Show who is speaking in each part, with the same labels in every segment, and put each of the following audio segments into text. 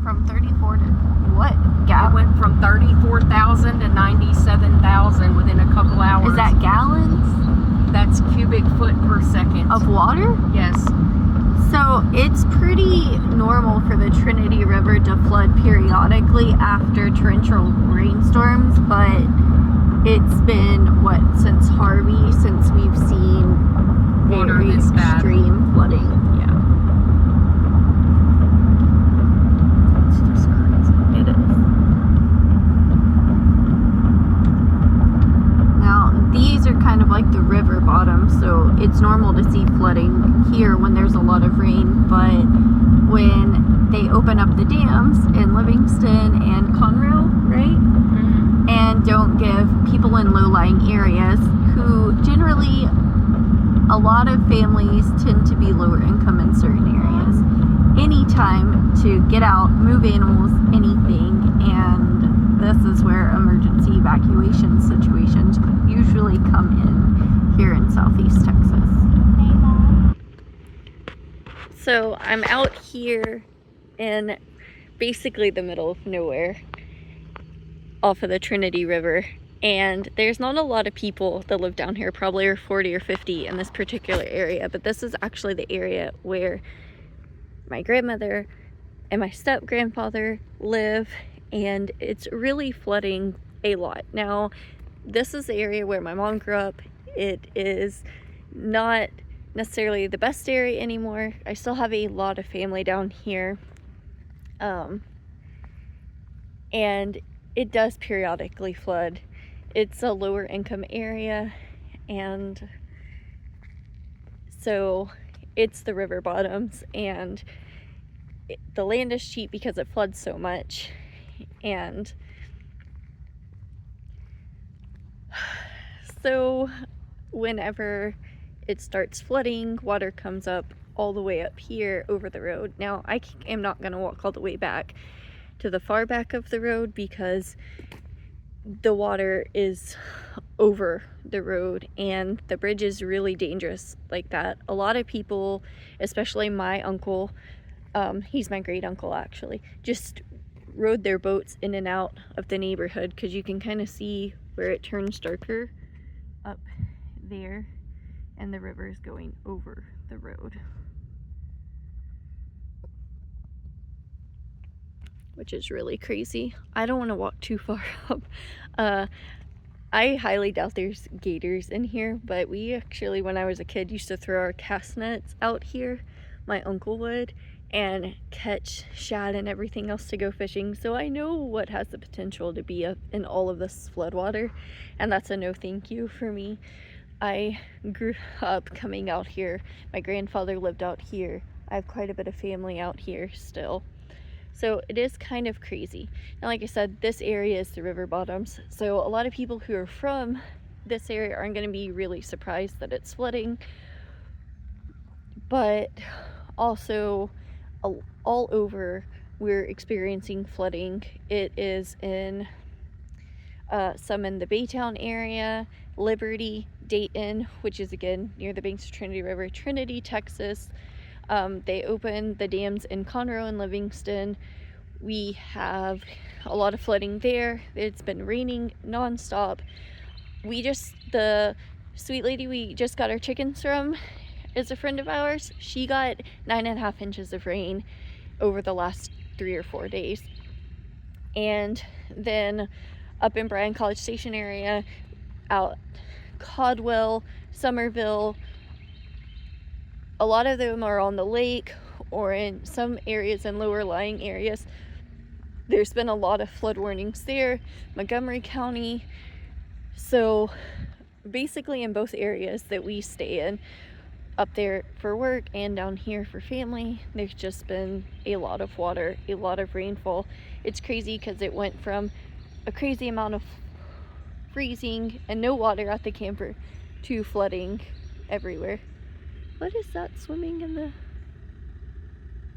Speaker 1: from 34 to what?
Speaker 2: It went from 34,000 to 97,000 within a couple hours.
Speaker 1: Is that gallons?
Speaker 2: That's cubic foot per second.
Speaker 1: Of water?
Speaker 2: Yes.
Speaker 1: So it's pretty normal for the Trinity River to flood periodically after torrential rainstorms, but it's been, what, since Harvey, since we've seen
Speaker 2: Water
Speaker 1: very
Speaker 2: this bad.
Speaker 1: extreme flooding.
Speaker 2: Yeah.
Speaker 1: It's just crazy. It is. Now, these are kind of like the river bottom, so it's normal to see flooding here when there's a lot of rain, but when they open up the dams in Livingston and Conroe, right?
Speaker 2: Mm-hmm.
Speaker 1: And don't give people in low-lying areas, who generally, a lot of families tend to be lower income in certain areas, any time to get out, move animals, anything, and this is where emergency evacuation situations usually come in here in Southeast Texas. So I'm out here in basically the middle of nowhere off of the Trinity River, and there's not a lot of people that live down here, probably are 40 or 50 in this particular area, but this is actually the area where my grandmother and my step grandfather live, and it's really flooding a lot. Now, this is the area where my mom grew up. It is not necessarily the best area anymore. I still have a lot of family down here, and it does periodically flood. It's a lower income area, and so it's the river bottoms, and the land is cheap because it floods so much. And so whenever it starts flooding, water comes up all the way up here over the road. Now, I am not going to walk all the way back to the far back of the road because the water is over the road and the bridge is really dangerous like that. A lot of people, especially my uncle, he's my great uncle actually, just rode their boats in and out of the neighborhood, because you can kind of see where it turns darker up there and the river is going over the road, which is really crazy. I don't want to walk too far up. I highly doubt there's gators in here, but we actually, when I was a kid, used to throw our cast nets out here. My uncle would, and catch shad and everything else to go fishing. So I know what has the potential to be in all of this floodwater, and that's a no thank you for me. I grew up coming out here. My grandfather lived out here. I have quite a bit of family out here still. So it is kind of crazy. And like I said, this area is the river bottoms. So a lot of people who are from this area aren't going to be really surprised that it's flooding. But also all over we're experiencing flooding. It is in some in the Baytown area, Liberty, Dayton, which is again near the banks of Trinity River, Trinity, Texas. They opened the dams in Conroe and Livingston. We have a lot of flooding there. It's been raining nonstop. The sweet lady we just got our chickens from is a friend of ours. She got 9.5 inches of rain over the last 3 or 4 days. And then up in Bryan College Station area, out Caldwell, Somerville, a lot of them are on the lake or in some areas in lower lying areas. There's been a lot of flood warnings there. Montgomery County. So basically in both areas that we stay in, up there for work and down here for family, there's just been a lot of water, a lot of rainfall. It's crazy because it went from a crazy amount of freezing and no water at the camper to flooding everywhere. What is that swimming in the...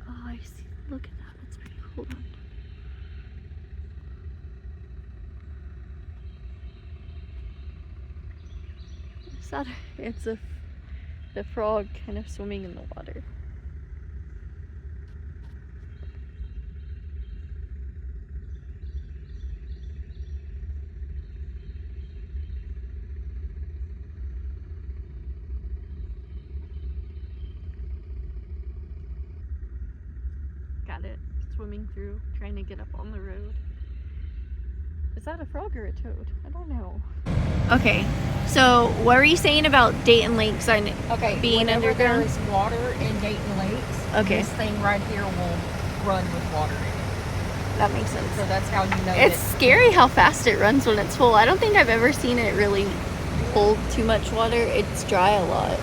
Speaker 1: Oh, I see. Look at that. That's pretty cool. Is that... It's the frog kind of swimming in the water. swimming through, trying to get up on the road. Is that a frog or a toad? I don't know. Okay, so what were you saying about Dayton Lakes being underground?
Speaker 2: There's water in Dayton Lakes, this thing right here will run with water in it.
Speaker 1: That makes sense.
Speaker 2: So that's how you know.
Speaker 1: It's scary how fast it runs when it's full. I don't think I've ever seen it really hold too much water. It's dry a lot.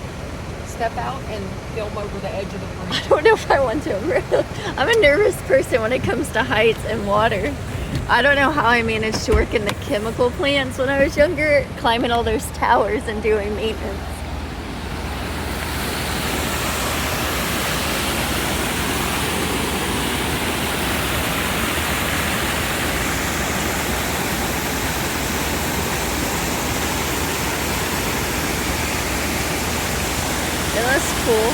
Speaker 2: Step out and film over the edge of the bridge.
Speaker 1: I don't know if I want to. I'm a nervous person when it comes to heights and water. I don't know how I managed to work in the chemical plants when I was younger, climbing all those towers and doing maintenance. It was cool.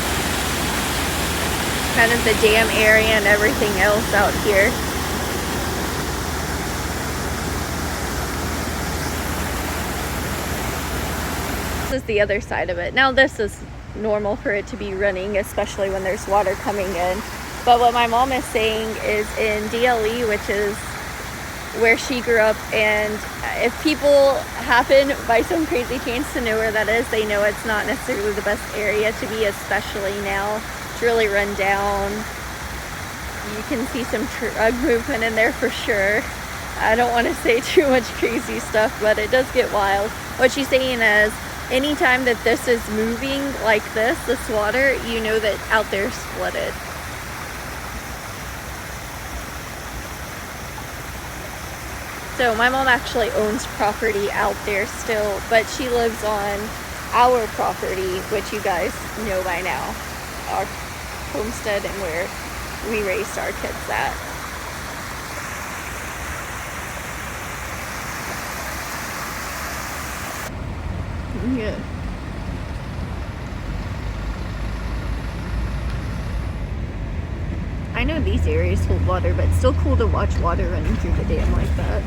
Speaker 1: Kind of the dam area and everything else out here. This is the other side of it. Now this is normal for it to be running, especially when there's water coming in. But what my mom is saying is in DLE, which is where she grew up, and if people happen by some crazy chance to know where that is, they know it's not necessarily the best area to be, especially now. It's really run down. You can see some drug movement in there for sure. I don't want to say too much crazy stuff, but it does get wild. What she's saying is, anytime that this is moving like this water, you know that out there's flooded. So my mom actually owns property out there still, but she lives on our property, which you guys know by now, our homestead and where we raised our kids at. Yeah. I know these areas hold water, but it's still cool to watch water running through the dam like that.